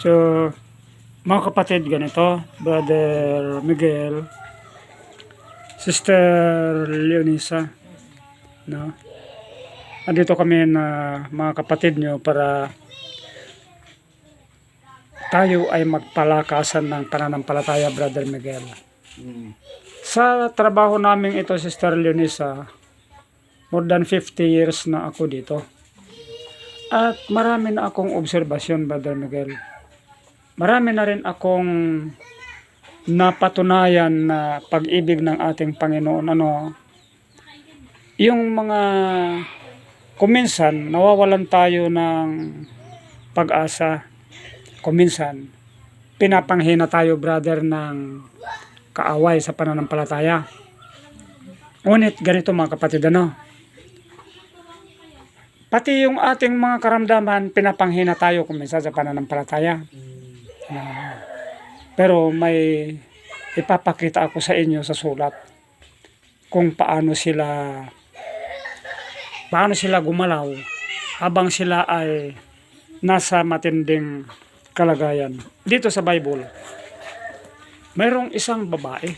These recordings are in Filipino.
So, mga kapatid, ganito, Brother Miguel, Sister Leonisa, no? Andito kami na mga kapatid nyo para tayo ay magpalakasan ng pananampalataya, Brother Miguel. Sa trabaho namin ito, Sister Leonisa, more than 50 years na ako dito. At marami na akong obserbasyon, Brother Miguel. Marami na rin akong napatunayan na pag-ibig ng ating Panginoon. Yung mga kuminsan nawawalan tayo ng pag-asa. Kuminsan pinapanghina tayo, brother, ng kaaway sa pananampalataya. Ngunit ganito mga kapatid, pati yung ating mga karamdaman pinapanghina tayo kuminsan sa pananampalataya. Pero may ipapakita ako sa inyo sa sulat kung paano sila gumalaw habang sila ay nasa matinding kalagayan. Dito sa Bible, mayroong isang babae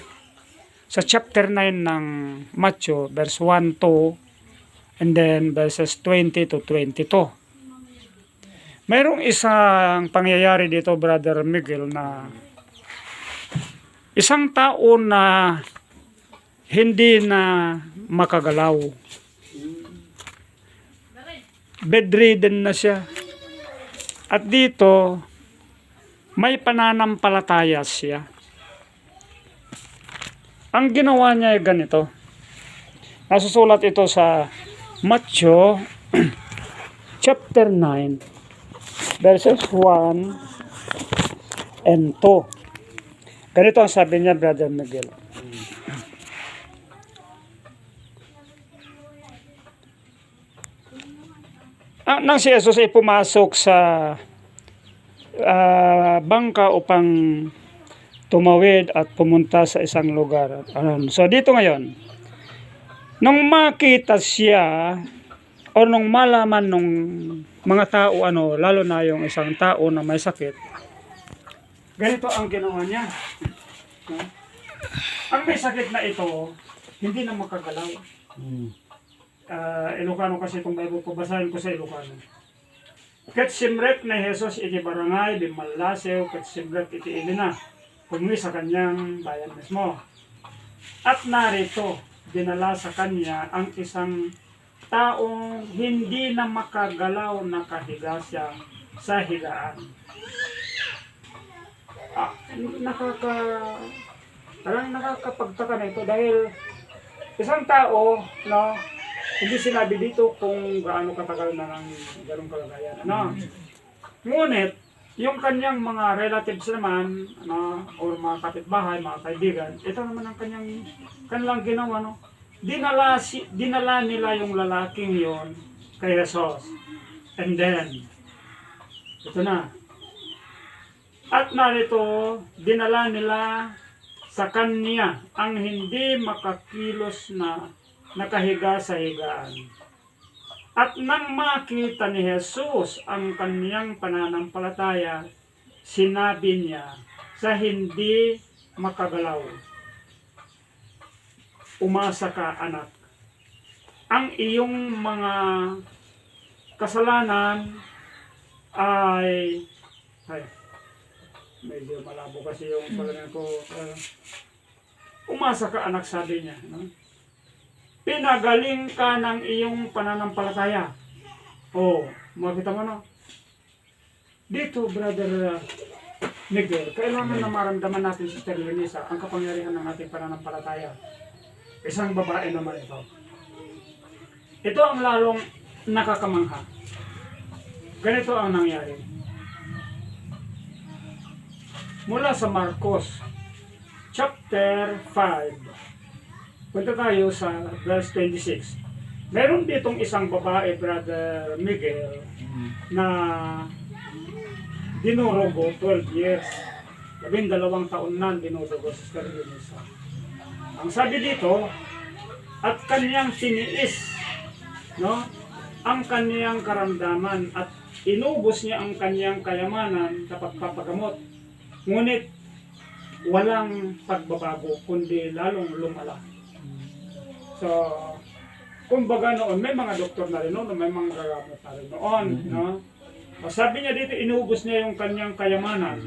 sa chapter 9 ng Matthew, verse 1 to and then verses 20 to 22. Mayroong isang pangyayari dito, Brother Miguel, na isang tao na hindi na makagalaw. Bedridden na siya. At dito, may pananampalataya siya. Ang ginawa niya ay ganito. Nasusulat ito sa Matthew chapter 9. Verses 1 and 2. Ganito ang sabi niya, Brother Miguel. Nang si Jesus ay pumasok sa bangka upang tumawid at pumunta sa isang lugar. So dito ngayon, nung makita siya o nung malaman nung mga tao, lalo na yung isang tao na may sakit, ganito ang ginawa niya. Ang may sakit na ito, hindi na makagalaw. Ilocano kasi itong Bible ko, basahin ko sa Ilocano. Ket simrek na Jesus iti barangay bimalasew, ket simrek iti ilina, kumuwi sa kanyang bayan mismo. At narito, dinala sa kanya ang isang taong hindi na makagalaw, nakahiga siya sa higaan. Nakakapagtaka na ito dahil isang tao, hindi sinabi dito kung gaano katagal na ng ganong kalagayan. Ngunit, yung kanyang mga relatives naman, or mga kapitbahay, mga kaibigan, ito naman ang kanilang ginawa, dinala nila yung lalaking yon kay Jesus. And then, ito na. At narito, dinala nila sa kanya ang hindi makakilos na nakahiga sa higaan. At nang makita ni Jesus ang kaniyang pananampalataya, sinabi niya sa hindi makagalaw, "Umasa ka, anak. Ang iyong mga kasalanan ay medyo malabo kasi yung palanan ko. Umasa ka, anak," sabi niya. Pinagaling ka ng iyong pananampalataya. Makita mo, dito, Brother Miguel, kailangan na maramdaman natin, Sister Leonisa, ang kapangyarihan ng ating pananampalataya. Isang babae naman ito. Ito ang lalong nakakamangha. Ganito ang nangyari. Mula sa Marcos, chapter 5, punta tayo sa verse 26. Meron ditong isang babae, Brother Miguel, na dinurugo 12 years. 12 taon na dinurugo, Sister Leonisa. Ang sabi dito, at kaniyang tiniis, ang kaniyang karamdaman at inubos niya ang kanyang kayamanan sa pagpapagamot. Ngunit walang pagbabago, kundi lalong lumala. So, kumbaga noon, may mga doktor na rin noon, may mga gagamot na rin noon. No? Sabi niya dito, inubos niya yung kanyang kayamanan.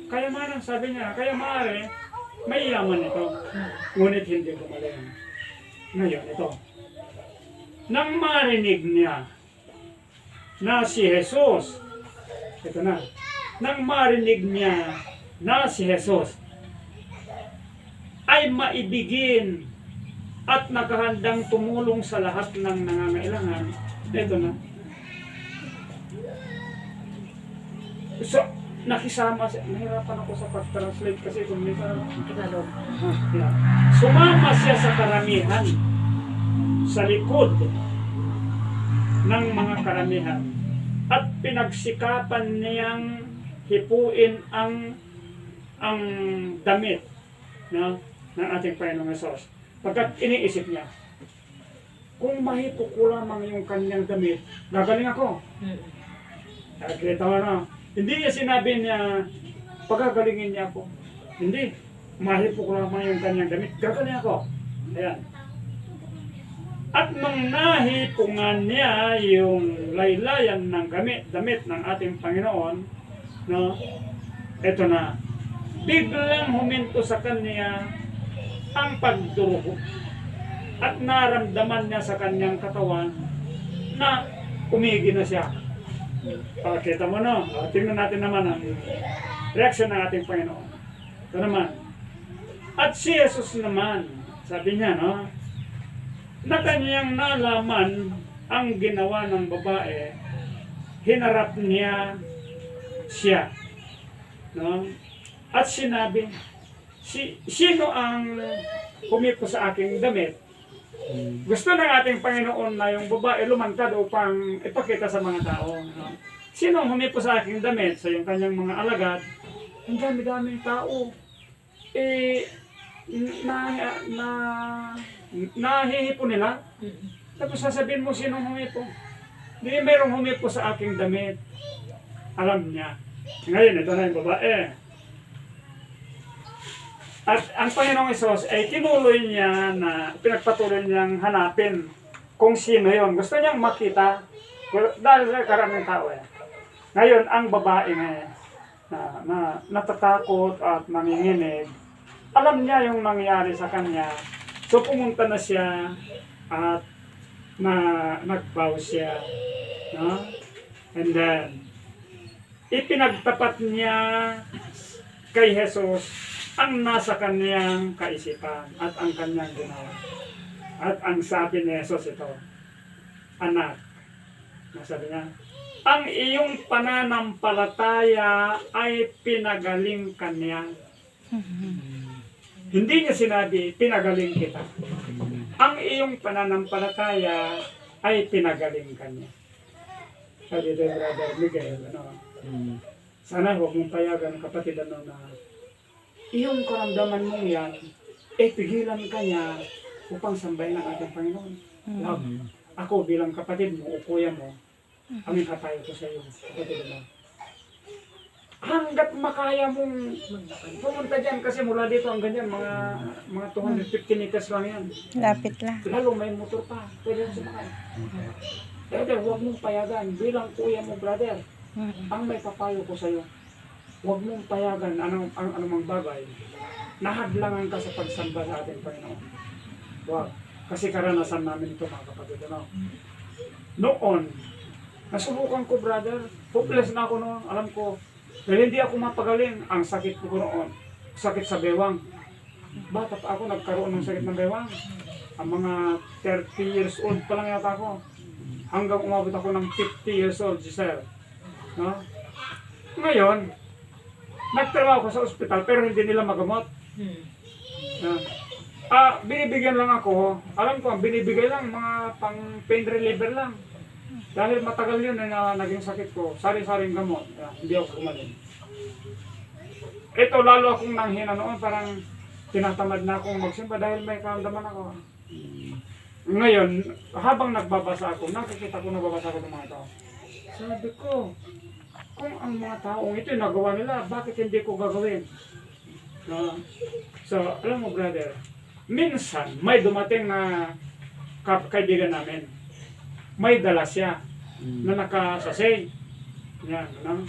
Kayamanan, sabi niya, kaya maaari, may yaman ito. Ngunit hindi gumaling. Ngayon, ito. Nang marinig niya na si Jesus, ito na, nang marinig niya na si Jesus ay maibigin at nakahandang tumulong sa lahat ng nangangailangan, ito na. So, nakisama siya. Nahirapan ako sa pag-translate kasi kung minsan Tagalog. Yeah. Sumama siya sa karamihan, sa likod ng mga karamihan, at pinagsikapan niyang hipuin ang damit, no, ng ating Panginoong Hesus. Pagkat iniisip niya, kung mahipo ko lamang yung kanyang damit, gagaling ako. Kita mo na. Hindi niya sinabi niya, pagagalingin niya ako. Hindi. Mahipo ko lamang yung kanyang damit, gagaling ako. Ayan. At nung nahipungan niya yung laylayan ng damit ng ating Panginoon, no, eto na, biglang huminto sa kanya ang pagdurugo. At naramdaman niya sa kanyang katawan na umigi na siya. Pakita mo no, tingnan natin naman ang reaksyon ng ating Panginoon. Ito naman. At si Jesus naman, sabi niya no, na kanyang nalaman ang ginawa ng babae, hinarap niya siya. No? At sinabi, sino ang humipo sa aking damit? Gusto ng ating Panginoon na yung babae lumantad upang ipakita sa mga tao. No? Sino ang humipo sa aking damit? Sa yung kanyang mga alagad, ang dami-daming tao. Nahihipo nila. Tapos sasabihin mo sino humipo. Hindi mayroong humipo sa aking damit. Alam niya. Ngayon, ito na yung babae. At ang Panginoong Hesus ay tinuloy niya na pinagpatuloy niyang hanapin kung sino yon. Gusto niyang makita dahil sa karaming tao. Ngayon, ang babae na natatakot at nanginginig, alam niya yung nangyari sa kanya. So pumunta na siya at nagbow siya. No? And then, ipinagtapat niya kay Jesus ang nasa kanyang kaisipan at ang kanyang ginawa. At ang sabi ni Jesus ito, anak, nasabi niya, ang iyong pananampalataya ay pinagaling kanya. Hindi niya sinabi, pinagaling kita. Ang iyong pananampalataya ay pinagaling kanya. Sabi ito yung Brother Miguel, sana huwag mong payagan kapatid na iyong karamdaman mong yan, pigilan ka niya upang sambahin ang ating Panginoon. Ako bilang kapatid mo o kuya mo, aming kapayo ko sa iyo, kapatid mo. Hanggat makaya mong pumunta dyan kasi mula dito ang ganyan, mga 250 meters lang yan. Lapit lang. Lalo may motor pa, pwede sumakay. Brother, huwag mong payagan bilang kuya mo, brother. Ang may papayo ko sa iyo, huwag mong payagan anumang bagay. Nahadlangan ka sa pagsamba sa ating Panginoon. Huwag. Kasi karanasan namin ito mga kapatid. Noon, nasubukan ko brother, hopeless na ako noon, alam ko, dahil hindi ako mapagaling, ang sakit ko noon, sakit sa bewang. Bata pa ako, nagkaroon ng sakit ng bewang. Ang mga 30 years old pa lang yata ako. Hanggang umabot ako ng 50 years old, sir. No? Ngayon, nagtrabaho ko sa ospital pero hindi nila magamot. Binibigyan lang ako, alam ko, binibigay lang mga pang pain reliever lang. Dahil matagal yun na naging sakit ko, sari-saring gamot, hindi ako gumaling. Ito lalo akong nanghina noon, parang tinatamad na akong magsimba dahil may karamdaman ako. Ngayon, habang nagbabasa ako, nakikita ko nagbabasa ako ng mga tao. Sabi ko, kung ang mga taong ito yung nagawa nila, bakit hindi ko gagawin? No? So, alam mo brother, minsan may dumating na kaibigan namin. May dala siya na nakasasay. Yan, no?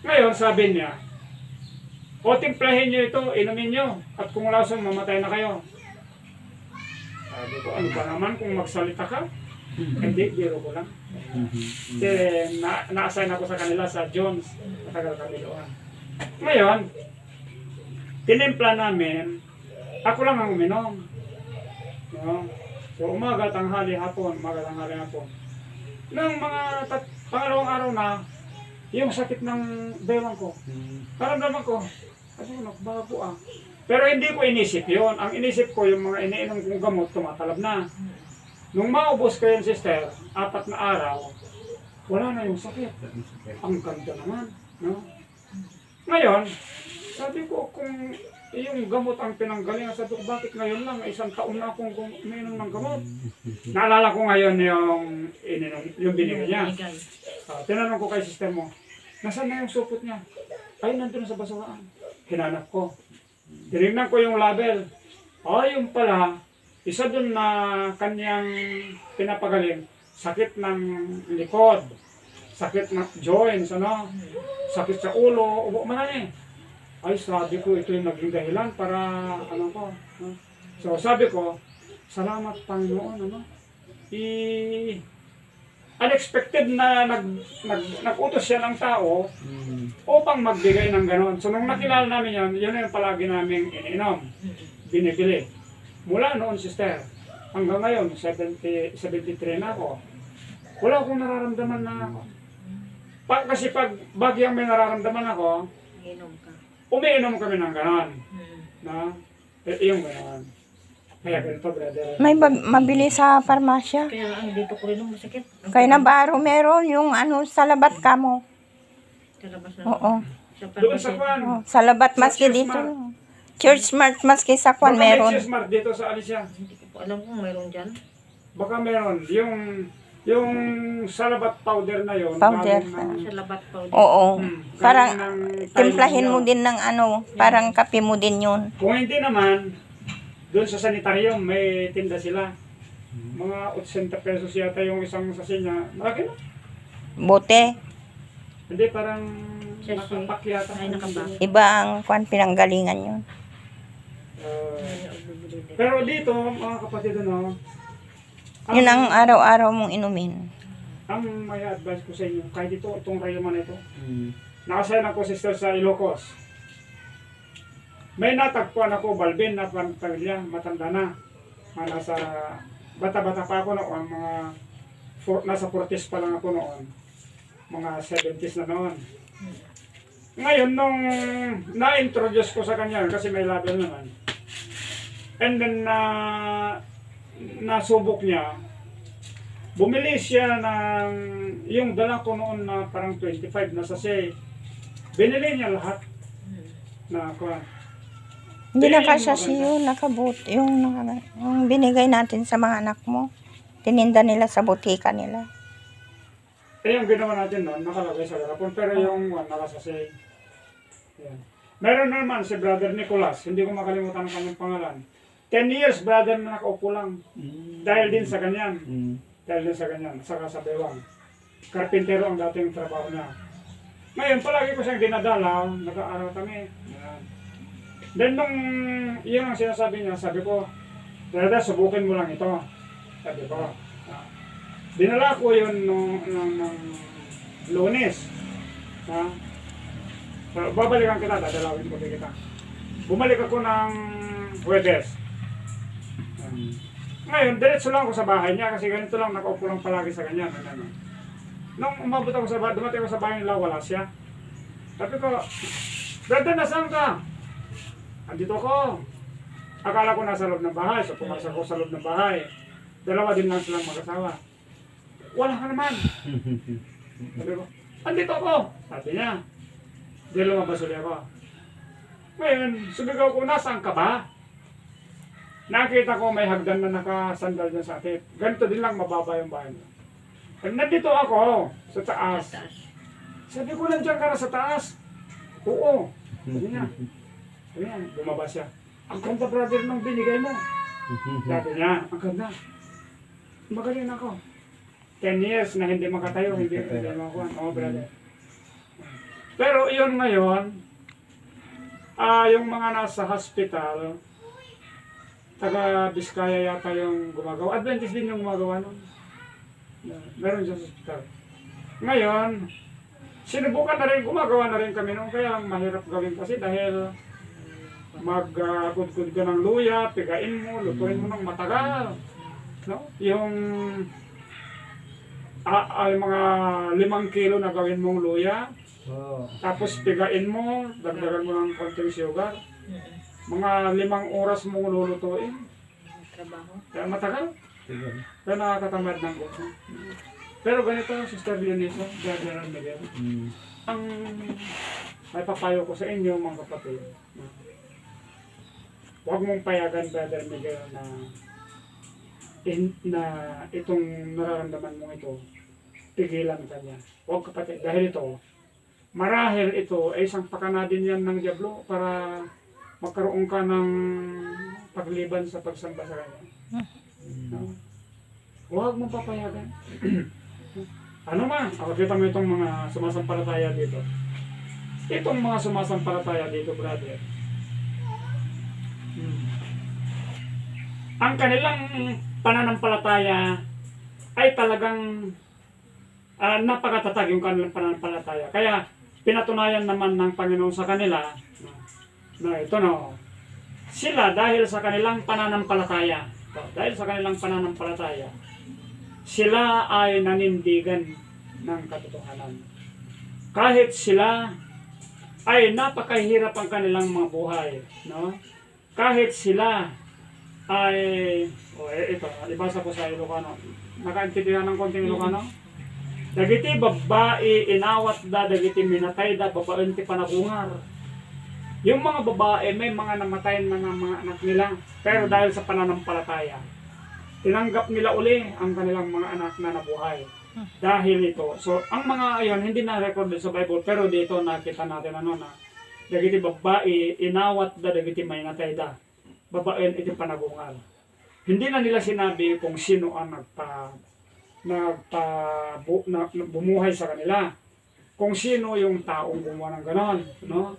Ngayon, sabi niya, o timplahin niyo ito, inumin niyo, at kung lasang mamatay na kayo. Sabi ko, ano ba naman kung magsalita ka? Hindi, biro ko lang. Kasi na-assign ako sa kanila sa Jones, matagal kami doon. Ngayon, tinimpla namin, ako lang ang uminom. No? So umaga, tanghali, hapon, umaga, tanghali, hapon. Nang mga pangalawang araw na, yung sakit ng bewang ko, naramdaman ko, ano, nagbago ah. Pero hindi ko inisip yon. Ang inisip ko, yung mga iniinom kong gamot, tumatalab na. Nung maubos ko yun, sister, 4 na araw, wala na yung sakit. Ang ganda naman. No? Ngayon, sabi ko, kung yung gamot ang pinanggalingan, sabi ko, bakit ngayon lang, 1 taon na akong uminom ng gamot. Naalala ko ngayon yung binigay niya. Tinanong ko kay sister mo, nasaan na yung supot niya? Ay, nandun sa basuraan. Hinanap ko. Tinignan ko yung label. Yung pala, isa dun na kanyang pinapagaling, sakit ng likod, sakit ng joints, ano, sakit sa ulo, ubo marami. Ay, sabi ko, ito yung naging dahilan para, ano ko. No? So, sabi ko, salamat Panginoon, ano. Unexpected na nag-utos siya ng tao upang magbigay ng ganon. So, nung nakilala namin yun yung palagi namin iniinom, binibili. Mula noon, sister, hanggang ngayon, 73 na ako, wala akong nararamdaman na ako. Kasi pag bagyang may nararamdaman ako, umiinom kami ng ganon. Na, yung ganon. Kaya ganito, brother. May mabili sa parmasya. Kaya ang dito ko rin masakit. Kaya na baro meron yung ano sa labat ka mo. Kalabas na. Oo. Doon sa kwan. Oh, sa labat maski dito. Church Mart maski sa kwan Baka may meron. Church Mart dito sa Alicia. Hindi ko po alam kung mayroon dyan. Baka meron. Yung salabat powder na yon. Powder. Sa labat pa. Oo. Parang ng timplahin Thailand mo yun. din ng ano, parang kape mo din yun. Kung hindi naman, doon sa sanitarium may tinda sila. Mga 80 pesos yata yung isang sachet niya. Malaki na. Bote. Hindi, parang Sachet. nakapak yata. Ay, nakapak. Iba ang kwan pinanggalingan yun. Pero dito, mga kapatid, ano, Yun ang araw-araw mong inumin. ang may advice ko sa inyo, kahit ito, itong rayuman na ito, nakasayan ako sister sa Ilocos. May natagpuan ako, Balbin, na pamilya, matanda na. Nasa, bata-bata pa ako noon, nasa 40s pa lang ako noon. Mga 70s na noon. Ngayon, nung na-introduce ko sa kanya, kasi may label naman, and then, nasubok niya, bumili siya ng, yung dala ko noon na parang 25 na sachet, binili niya lahat na kuha. Hindi na kasya siya nakabot. Yung binigay natin sa mga anak mo. Tininda nila sa butika nila. Yung ginawa natin noon, nakalagay sa garapon, pero yung nakasasay. Yan. Meron naman si Brother Nicolas, hindi ko makalimutan ang kanyang pangalan. 10 years, brother, na nakaupo lang. Dahil din sa ganyan. Dahil din sa ganyan, saka sa bewang. Karpintero ang dating trabaho niya. Ngayon, palagi ko siyang dinadala, nag-aaral kami. Yan. Then nung yun ang sinasabi niya, sabi ko, Dada, subukin mo lang ito. Sabi ko. Dinala ko yun nung Lunes. Babalikan kita, dadalawin ko din kita. Bumalik ako ng Huwebes. Ngayon, diretso lang ako sa bahay niya kasi ganito lang, nakaupo lang palagi sa kanya. Nung umabot ako sa bahay, dumating ako sa bahay nila, wala siya. Sabi ko, Brother, nasaan ka? Andito ako. Akala ko nasa loob ng bahay, so pumasok ako sa loob ng bahay. Dalawa din lang silang mag-asawa. Wala ka naman. Sabi ko, andito ako. Sabi niya. Di lumabas ulit ako. Ngayon, sumigaw ko, nasaan ka ba? Nakita ko may hagdan na nakasandal dyan sa atip. Ganito din lang, mababa yung bahay niya. Pag nandito ako sa Sa taas, taas. sabi ko, nandiyan ka na sa taas. Oo. Sabi niya. Sabi niya, bumaba siya. Ang ganda, brother, nung binigay mo. Sabi niya, ang ganda. Magaling ako. 10 years na hindi makatayo, hindi makakuha. Oo, brother. Pero yun ngayon, yung mga nasa hospital, taga Biskaya yata yung gumagawa. Adventist din yung gumagawa nun. Meron dyan sa hospital. Ngayon, sinubukan na rin, gumagawa na rin kami nung kaya mahirap gawin kasi dahil magkudkod ka ng luya, pigain mo, lutuin mo ng matagal. No? Yung mga 5 kilo na gawin mong luya, tapos pigain mo, dagdagan mo ng konting sugar. Mga 5 oras mong lulutuin. Trabaho. Kaya matagal. Kaya nakakatamad ng gusto. Pero ganito, Sister Leonisa, Brother Miguel, ang may papayo ko sa inyo, mga kapatid, huwag mong payagan, Brother Miguel, na itong nararamdaman mo ito, pigilan ka niya. Huwag, kapatid, dahil ito, marahil ito ay isang pakana din yan ng Diablo para magkaroon ka ng pagliban sa pagsamba sa kanya. No? Huwag mong papayagan. Ano man, ako kita mo itong mga sumasampalataya dito. Itong mga sumasampalataya dito, brother. Ang kanilang pananampalataya ay talagang napakatatag yung kanilang pananampalataya. Kaya pinatunayan naman ng Panginoon sa kanila na ito no, sila dahil sa kanilang pananampalataya, sila ay nanindigan ng katotohanan. Kahit sila ay napakahirap ang kanilang mga buhay, no? Kahit sila ay ito, ibasa ko sa Ilocano. Nakaintindihan ng konting Ilocano? Dagiti babae inawat da, dagiti minatay da, babae ti panagungar. Yung mga babae, may mga namatay na ng mga anak nila, pero dahil sa pananampalataya, tinanggap nila uli ang kanilang mga anak na nabuhay. Dahil ito. So, ang mga ayon, hindi na-record sa Bible, pero dito nakita natin na dagiti babae, inawat da, dagiti may natay da. Babae, iti panagungal. Hindi na nila sinabi kung sino ang bumuhay sa kanila. Kung sino yung taong gumawa ng ganon, no?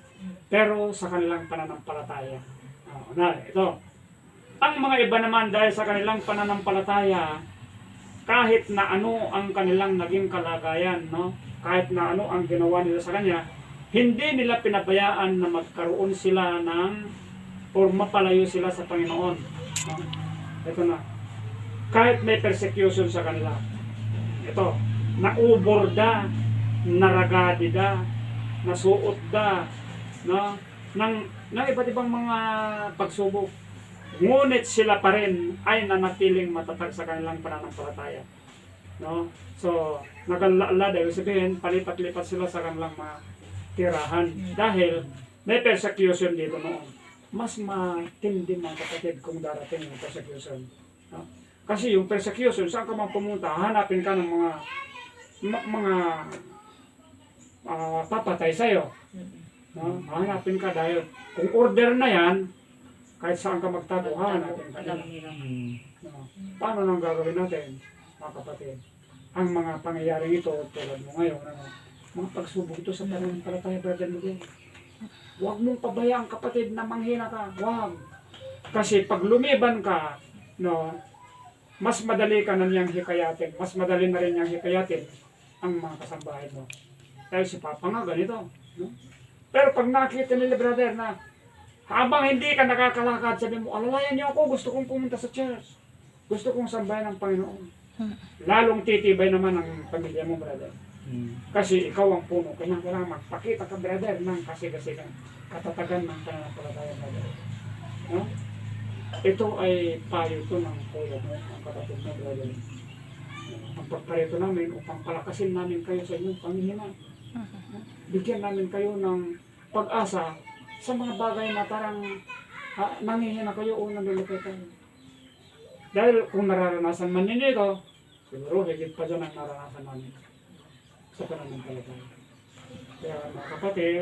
Pero sa kanilang pananampalataya. Ito. Ang mga iba naman dahil sa kanilang pananampalataya, kahit na ano ang kanilang naging kalagayan, no? Kahit na ano ang ginawa nila sa kanya, hindi nila pinabayaan na magkaroon sila ng or mapalayo sila sa Panginoon. No? Ito na. Kahit may persecution sa kanila. Ito, naubor da, naragadi da, nasuot da, no? ng iba't ibang mga pagsubok. Ngunit sila pa rin ay nanatiling matatag sa kanilang pananampalataya. No? So, nagalala dahil sabihin, palipat-lipat sila sa kanilang mga tirahan. Dahil may persecution dito noon. Mas matindi mga kapatid kung darating yung persecution. No? Kasi yung persecution, saan ka man pumunta, hanapin ka ng mga papatay sa'yo. No? Hanapin ka dahil kung order na yan, kahit saan ka magtago, hanapin ka nila. No? Paano nang gagawin natin, mga kapatid? Ang mga pangyayaring ito, tulad mo ngayon, mga pagsubok ito sa pananampalataya, Brother Miguel. Huwag mong pabayaan, kapatid, na manghina ka. Huwag. Kasi pag lumiban ka, no, mas madali ka na niyang hikayatin. Mas madali na rin niyang hikayatin ang mga kasambahay mo. Dahil si Papa nga ganito. No? Pero pag nakita nila, brother, na habang hindi ka nakakalakad, sabi mo, alalayan niyo ako, gusto kong pumunta sa church. Gusto kong sambahin ng Panginoon. Lalong titibay naman ang pamilya mo, brother. Kasi ikaw ang puno. Kailangan magpakita ka, brother, ng kasigasigan. Katatagan ng pananampalataya, brother. No? Ito ay payo ito ng kuya mo, ang kapatid mo, brother. Ang pagparito namin upang palakasin namin kayo sa inyong Panginoon. Bigyan namin kayo ng pag-asa sa mga bagay na parang nangihina kayo o nalulupay kayo. Dahil kung nararanasan man ninyo ito, Siguro, higit pa dyan ang naranasan namin sa pananampalataya. Kaya mga kapatid,